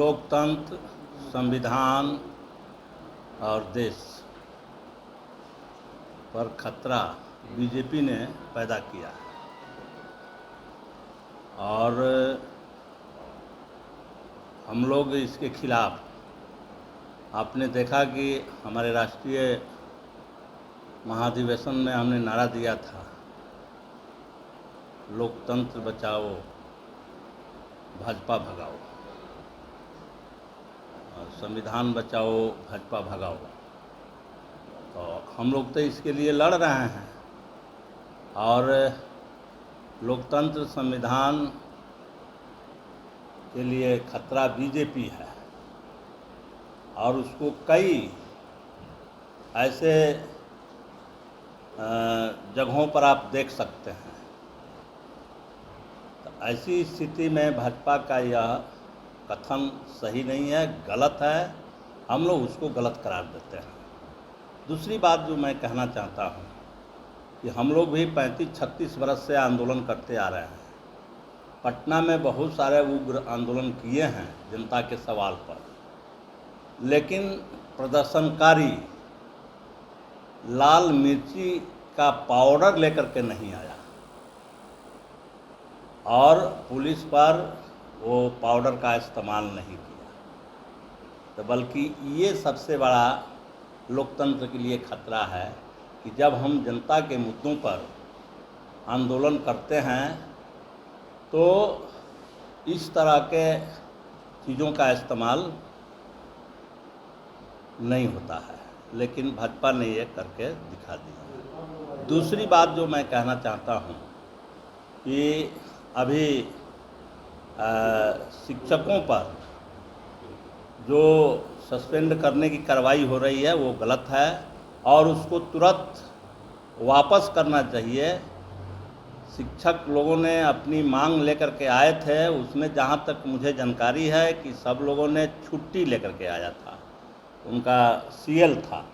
लोकतंत्र, संविधान और देश पर खतरा बीजेपी ने पैदा किया है। और हम लोग इसके खिलाफ, आपने देखा कि हमारे राष्ट्रीय महाधिवेशन में हमने नारा दिया था, लोकतंत्र बचाओ, भाजपा भगाओ, और संविधान बचाओ, भाजपा भगाओ। तो हम लोग तो इसके लिए लड़ रहे हैं और लोकतंत्र, संविधान के लिए खतरा बीजेपी है। और उसको कई ऐसे जगहों पर आप देख सकते हैं। तो ऐसी स्थिति में भाजपा का यह कथन सही नहीं है, गलत है। हम लोग उसको गलत करार देते हैं। दूसरी बात जो मैं कहना चाहता हूँ कि हम लोग भी 35-36 बरस से आंदोलन करते आ रहे हैं। पटना में बहुत सारे उग्र आंदोलन किए हैं जनता के सवाल पर, लेकिन प्रदर्शनकारी लाल मिर्ची का पाउडर लेकर के नहीं आया और पुलिस पर वो पाउडर का इस्तेमाल नहीं किया। तो बल्कि ये सबसे बड़ा लोकतंत्र के लिए खतरा है कि जब हम जनता के मुद्दों पर आंदोलन करते हैं तो इस तरह के चीज़ों का इस्तेमाल नहीं होता है, लेकिन भाजपा ने ये करके दिखा दिया। दूसरी बात जो मैं कहना चाहता हूँ कि अभी शिक्षकों पर जो सस्पेंड करने की कार्रवाई हो रही है वो गलत है और उसको तुरंत वापस करना चाहिए। शिक्षक लोगों ने अपनी मांग लेकर के आए थे, उसमें जहाँ तक मुझे जानकारी है कि सब लोगों ने छुट्टी लेकर के आया था, उनका सीएल था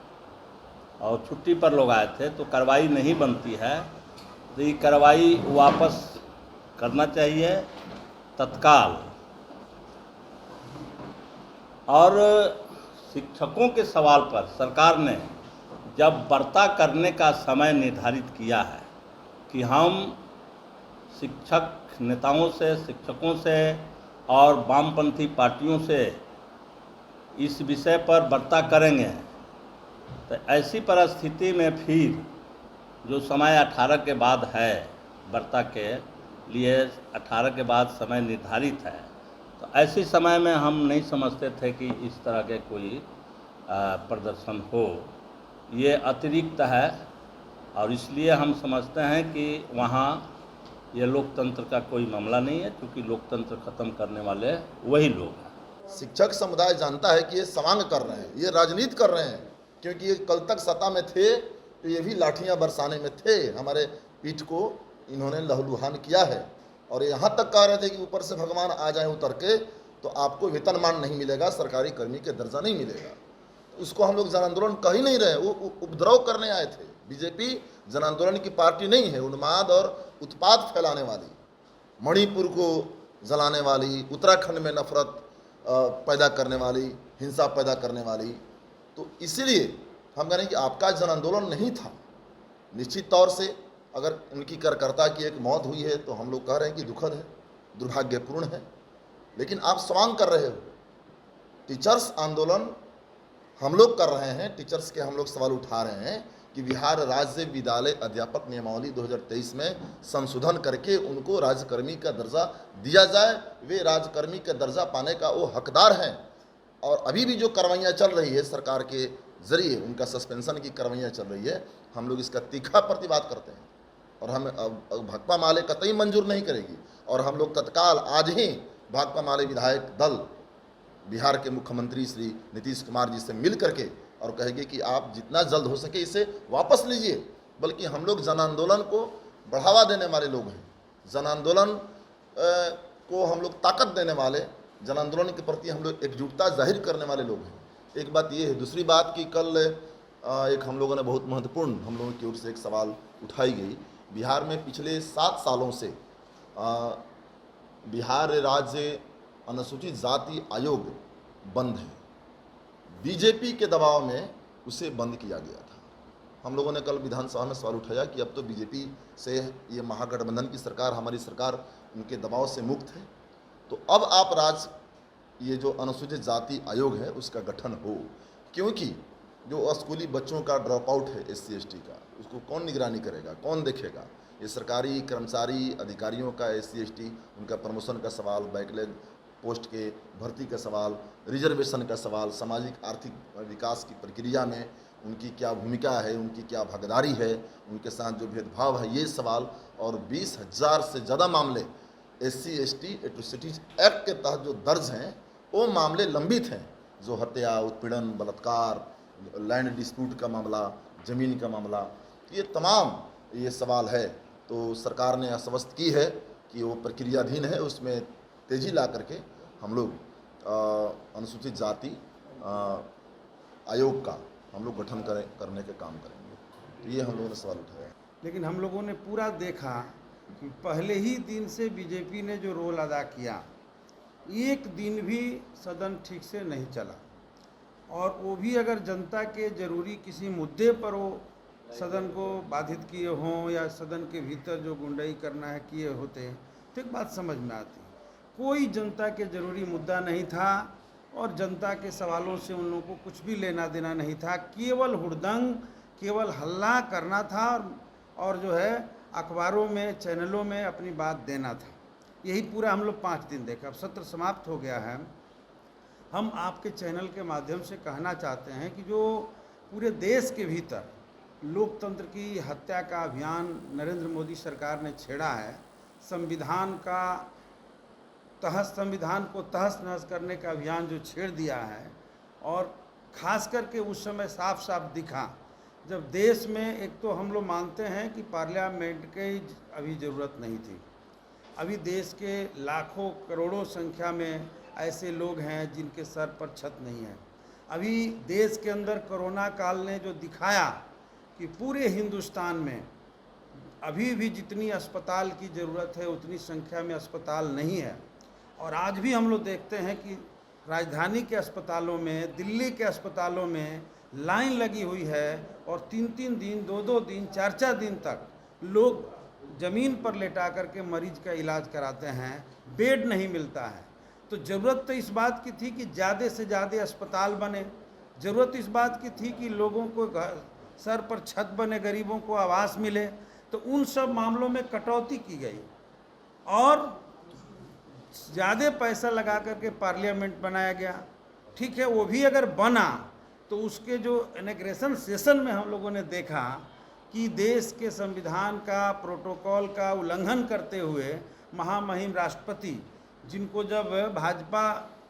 और छुट्टी पर लोग आए थे, तो कार्रवाई नहीं बनती है। तो ये कार्रवाई वापस करना चाहिए तत्काल। और शिक्षकों के सवाल पर सरकार ने जब वार्ता करने का समय निर्धारित किया है कि हम शिक्षक नेताओं से, शिक्षकों से और वामपंथी पार्टियों से इस विषय पर वार्ता करेंगे, तो ऐसी परिस्थिति में फिर जो समय 18 के बाद है, वार्ता के लिए 18 के बाद समय निर्धारित है, तो ऐसे समय में हम नहीं समझते थे कि इस तरह के कोई प्रदर्शन हो। ये अतिरिक्त है और इसलिए हम समझते हैं कि वहाँ ये लोकतंत्र का कोई मामला नहीं है, क्योंकि लोकतंत्र ख़त्म करने वाले वही लोग हैं। शिक्षक समुदाय जानता है कि ये सवांग कर रहे हैं, ये राजनीति कर रहे हैं, क्योंकि ये कल तक सत्ता में थे तो ये भी लाठियां बरसाने में थे। हमारे पीठ को इन्होंने लहूलुहान किया है और यहाँ तक कह रहे थे कि ऊपर से भगवान आ जाए उतर के तो आपको वेतनमान नहीं मिलेगा, सरकारी कर्मी के दर्जा नहीं मिलेगा। उसको हम लोग जन आंदोलन कह ही नहीं रहे, वो उपद्रव करने आए थे। बीजेपी जन आंदोलन की पार्टी नहीं है, उन्माद और उत्पाद फैलाने वाली, मणिपुर को जलाने वाली, उत्तराखंड में नफरत पैदा करने वाली, हिंसा पैदा करने वाली। तो इसीलिए हम कह रहे हैं कि आपका जन आंदोलन नहीं था। निश्चित तौर से अगर उनकी कार्यकर्ता की एक मौत हुई है तो हम लोग कह रहे हैं कि दुखद है, दुर्भाग्यपूर्ण है, लेकिन आप स्वांग कर रहे हो। टीचर्स आंदोलन हम लोग कर रहे हैं, टीचर्स के हम लोग सवाल उठा रहे हैं कि बिहार राज्य विद्यालय अध्यापक नियमावली 2023 में संशोधन करके उनको राज्यकर्मी का दर्जा दिया जाए। वे राज्यकर्मी का दर्जा पाने का वो हकदार हैं। और अभी भी जो कार्रवाइयाँ चल रही है सरकार के जरिए, उनका सस्पेंशन की कार्रवाइयाँ चल रही है, हम लोग इसका तीखा प्रतिवाद करते हैं और हम भाकपा माले कतई मंजूर नहीं करेगी। और हम लोग तत्काल आज ही भाकपा माले विधायक दल बिहार के मुख्यमंत्री श्री नीतीश कुमार जी से मिल करके और कहेंगे कि आप जितना जल्द हो सके इसे वापस लीजिए। बल्कि हम लोग जन आंदोलन को बढ़ावा देने वाले लोग हैं, जन आंदोलन को हम लोग ताकत देने वाले, जन आंदोलन के प्रति हम लोग एकजुटता जाहिर करने वाले लोग हैं। एक बात ये है। दूसरी बात कि कल एक हम लोगों ने बहुत महत्वपूर्ण हम लोगों की ओर से एक सवाल उठाई गई। बिहार में पिछले 7 सालों से बिहार राज्य अनुसूचित जाति आयोग बंद है। बीजेपी के दबाव में उसे बंद किया गया था। हम लोगों ने कल विधानसभा में सवाल उठाया कि अब तो बीजेपी से ये महागठबंधन की सरकार, हमारी सरकार उनके दबाव से मुक्त है, तो अब आप ये जो अनुसूचित जाति आयोग है उसका गठन हो, क्योंकि जो स्कूली बच्चों का ड्रॉप आउट है SC ST का, उसको कौन निगरानी करेगा, कौन देखेगा। ये सरकारी कर्मचारी अधिकारियों का SC ST उनका प्रमोशन का सवाल, बैकलॉग पोस्ट के भर्ती का सवाल, रिजर्वेशन का सवाल, सामाजिक आर्थिक विकास की प्रक्रिया में उनकी क्या भूमिका है, उनकी क्या भागीदारी है, उनके साथ जो भेदभाव है, ये सवाल, और 20,000 से ज़्यादा मामले SC ST एट्रोसिटीज एक्ट के तहत जो दर्ज हैं वो मामले लंबित हैं, जो हत्या, उत्पीड़न, बलात्कार, लैंड डिस्प्यूट का मामला, ज़मीन का मामला, ये तमाम ये सवाल है। तो सरकार ने आश्वस्त की है कि वो प्रक्रियाधीन है, उसमें तेज़ी ला करके हम लोग अनुसूचित जाति आयोग का हम लोग गठन करने के काम करेंगे। तो ये हम लोगों ने सवाल उठाया। लेकिन हम लोगों ने पूरा देखा कि पहले ही दिन से बीजेपी ने जो रोल अदा किया, एक दिन भी सदन ठीक से नहीं चला, और वो भी अगर जनता के जरूरी किसी मुद्दे पर वो सदन को बाधित किए हों या सदन के भीतर जो गुंडाई करना है किए होते, तो एक बात समझ में आती, कोई जनता के जरूरी मुद्दा नहीं था और जनता के सवालों से उन लोगों को कुछ भी लेना देना नहीं था। केवल हुड़दंग, केवल हल्ला करना था और जो है अखबारों में, चैनलों में अपनी बात देना था। यही पूरा हम लोग 5 दिन देखा। अब सत्र समाप्त हो गया है। हम आपके चैनल के माध्यम से कहना चाहते हैं कि जो पूरे देश के भीतर लोकतंत्र की हत्या का अभियान नरेंद्र मोदी सरकार ने छेड़ा है, संविधान को तहस नहस करने का अभियान जो छेड़ दिया है, और ख़ास करके उस समय साफ साफ दिखा जब देश में, एक तो हम लोग मानते हैं कि पार्लियामेंट की अभी ज़रूरत नहीं थी। अभी देश के लाखों करोड़ों संख्या में ऐसे लोग हैं जिनके सर पर छत नहीं है। अभी देश के अंदर कोरोना काल ने जो दिखाया कि पूरे हिंदुस्तान में अभी भी जितनी अस्पताल की ज़रूरत है उतनी संख्या में अस्पताल नहीं है। और आज भी हम लोग देखते हैं कि राजधानी के अस्पतालों में, दिल्ली के अस्पतालों में लाइन लगी हुई है, और 3-3 दिन, 2-2 दिन, 4-4 दिन तक लोग ज़मीन पर लेटा करके मरीज का इलाज कराते हैं, बेड नहीं मिलता है। तो ज़रूरत तो इस बात की थी कि ज़्यादा से ज़्यादा अस्पताल बने, ज़रूरत इस बात की थी कि लोगों को सर पर छत बने, गरीबों को आवास मिले। तो उन सब मामलों में कटौती की गई और ज़्यादा पैसा लगा करके पार्लियामेंट बनाया गया। ठीक है, वो भी अगर बना तो उसके जो इनॉग्रेशन सेशन में हम लोगों ने देखा कि देश के संविधान का, प्रोटोकॉल का उल्लंघन करते हुए महामहिम राष्ट्रपति, जिनको जब भाजपा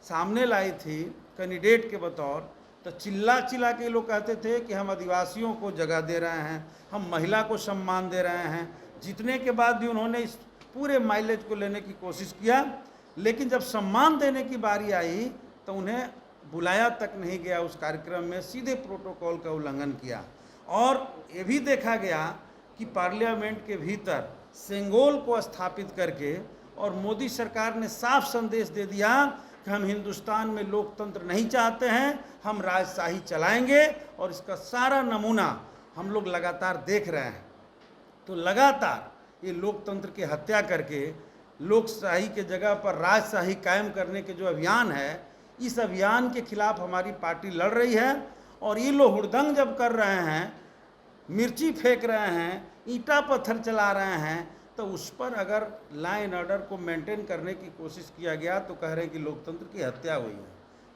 सामने लाई थी कैंडिडेट के बतौर, तो चिल्ला चिल्ला के लोग कहते थे कि हम आदिवासियों को जगह दे रहे हैं, हम महिला को सम्मान दे रहे हैं। जीतने के बाद भी उन्होंने इस पूरे माइलेज को लेने की कोशिश किया, लेकिन जब सम्मान देने की बारी आई तो उन्हें बुलाया तक नहीं गया उस कार्यक्रम में, सीधे प्रोटोकॉल का उल्लंघन किया। और ये भी देखा गया कि पार्लियामेंट के भीतर सेंगोल को स्थापित करके, और मोदी सरकार ने साफ संदेश दे दिया कि हम हिंदुस्तान में लोकतंत्र नहीं चाहते हैं, हम राजशाही चलाएंगे, और इसका सारा नमूना हम लोग लगातार देख रहे हैं। तो लगातार ये लोकतंत्र की हत्या करके लोकशाही के जगह पर राजशाही कायम करने के जो अभियान है, इस अभियान के खिलाफ हमारी पार्टी लड़ रही है। और ये लोग हुड़दंग जब कर रहे हैं, मिर्ची फेंक रहे हैं, ईंटा पत्थर चला रहे हैं, तो उस पर अगर लॉ एंड ऑर्डर को मेंटेन करने की कोशिश किया गया तो कह रहे हैं कि लोकतंत्र की हत्या हुई है।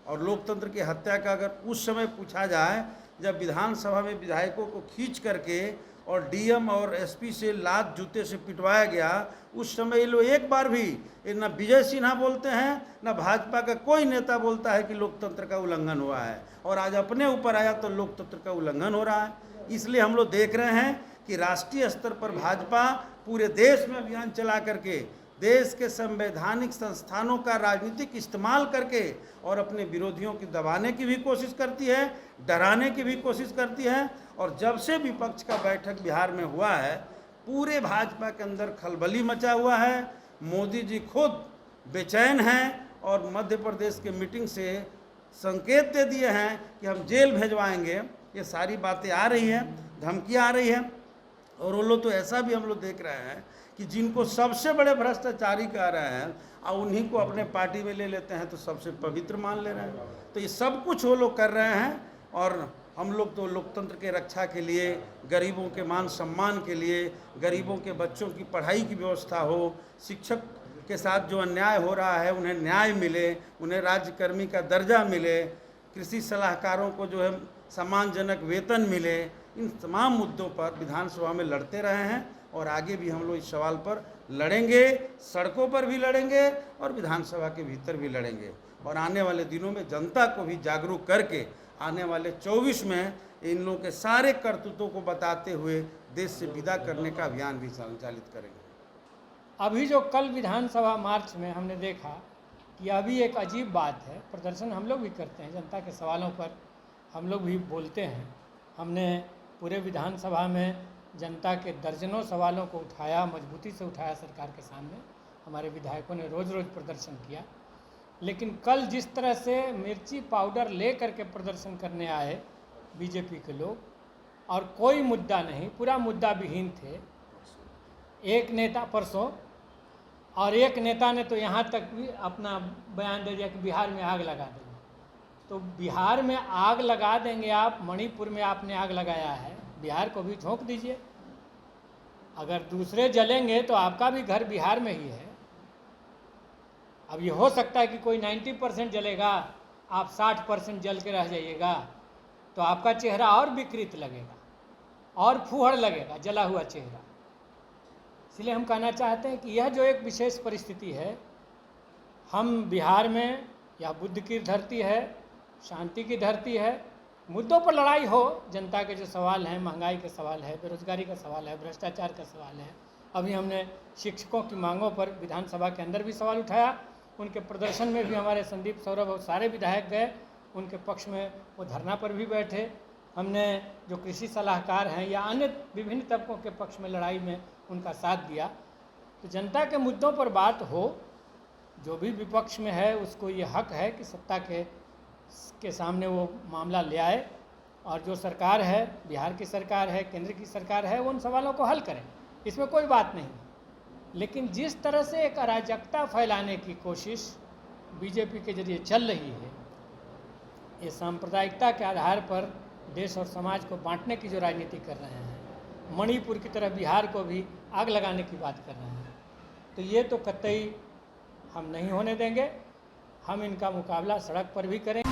और लोकतंत्र की हत्या का अगर उस समय पूछा जाए जब विधानसभा में विधायकों को खींच करके और डीएम और एसपी से लात जूते से पिटवाया गया, उस समय ये लोग एक बार भी ना विजय सिन्हा बोलते हैं, ना भाजपा का कोई नेता बोलता है कि लोकतंत्र का उल्लंघन हुआ है। और आज अपने ऊपर आया तो लोकतंत्र का उल्लंघन हो रहा है। इसलिए हम लोग देख रहे हैं कि राष्ट्रीय स्तर पर भाजपा पूरे देश में अभियान चला करके देश के संवैधानिक संस्थानों का राजनीतिक इस्तेमाल करके और अपने विरोधियों की दबाने की भी कोशिश करती है, डराने की भी कोशिश करती है। और जब से विपक्ष का बैठक बिहार में हुआ है, पूरे भाजपा के अंदर खलबली मचा हुआ है। मोदी जी खुद बेचैन हैं और मध्य प्रदेश के मीटिंग से संकेत दे दिए हैं कि हम जेल भेजवाएंगे। ये सारी बातें आ रही हैं, धमकियाँ आ रही हैं। और वो लोग तो ऐसा भी हम लोग देख रहे हैं कि जिनको सबसे बड़े भ्रष्टाचारी कह रहे हैं और उन्हीं को अपने पार्टी में ले लेते हैं तो सबसे पवित्र मान ले रहे हैं। तो ये सब कुछ वो लोग कर रहे हैं। और हम लोग तो लोकतंत्र के रक्षा के लिए, गरीबों के मान सम्मान के लिए, गरीबों के बच्चों की पढ़ाई की व्यवस्था हो, शिक्षक के साथ जो अन्याय हो रहा है उन्हें न्याय मिले, उन्हें राज्यकर्मी का दर्जा मिले, कृषि सलाहकारों को जो है सम्मानजनक वेतन मिले, इन तमाम मुद्दों पर विधानसभा में लड़ते रहे हैं और आगे भी हम लोग इस सवाल पर लड़ेंगे, सड़कों पर भी लड़ेंगे और विधानसभा के भीतर भी लड़ेंगे। और आने वाले दिनों में जनता को भी जागरूक करके आने वाले 24 में इन लोगों के सारे करतूतों को बताते हुए देश से विदा करने का अभियान भी संचालित करेंगे। अभी जो कल विधानसभा मार्च में हमने देखा कि अभी एक अजीब बात है, प्रदर्शन हम लोग भी करते हैं, जनता के सवालों पर हम लोग भी बोलते हैं। हमने पूरे विधानसभा में जनता के दर्जनों सवालों को उठाया, मजबूती से उठाया सरकार के सामने। हमारे विधायकों ने रोज़ रोज़ प्रदर्शन किया। लेकिन कल जिस तरह से मिर्ची पाउडर ले करके प्रदर्शन करने आए बीजेपी के लोग और कोई मुद्दा नहीं, पूरा मुद्दा विहीन थे। एक नेता परसों और एक नेता ने तो यहाँ तक भी अपना बयान दे दिया कि बिहार में आग लगा देंगे। तो बिहार में आग लगा देंगे आप, मणिपुर में आपने आग लगाया है, बिहार को भी झोंक दीजिए। अगर दूसरे जलेंगे तो आपका भी घर बिहार में ही है। अब ये हो सकता है कि कोई 90% जलेगा, आप 60% जल के रह जाइएगा, तो आपका चेहरा और विकृत लगेगा और फूहड़ लगेगा, जला हुआ चेहरा। इसलिए हम कहना चाहते हैं कि यह जो एक विशेष परिस्थिति है, हम बिहार में, यह बुद्ध की धरती है, शांति की धरती है, मुद्दों पर लड़ाई हो, जनता के जो सवाल हैं, महंगाई के सवाल है, बेरोजगारी का सवाल है, भ्रष्टाचार का सवाल है। अभी हमने शिक्षकों की मांगों पर विधानसभा के अंदर भी सवाल उठाया। उनके प्रदर्शन में भी हमारे संदीप, सौरभ और सारे विधायक गए, उनके पक्ष में वो धरना पर भी बैठे। हमने जो कृषि सलाहकार हैं या अन्य विभिन्न तबकों के पक्ष में लड़ाई में उनका साथ दिया। तो जनता के मुद्दों पर बात हो, जो भी विपक्ष में है उसको ये हक है कि सत्ता के सामने वो मामला ले आए और जो सरकार है, बिहार की सरकार है, केंद्र की सरकार है, वो उन सवालों को हल करें, इसमें कोई बात नहीं। लेकिन जिस तरह से एक अराजकता फैलाने की कोशिश बीजेपी के जरिए चल रही है, ये सांप्रदायिकता के आधार पर देश और समाज को बांटने की जो राजनीति कर रहे हैं, मणिपुर की तरह बिहार को भी आग लगाने की बात कर रहे हैं, तो ये तो कतई हम नहीं होने देंगे। हम इनका मुकाबला सड़क पर भी करें।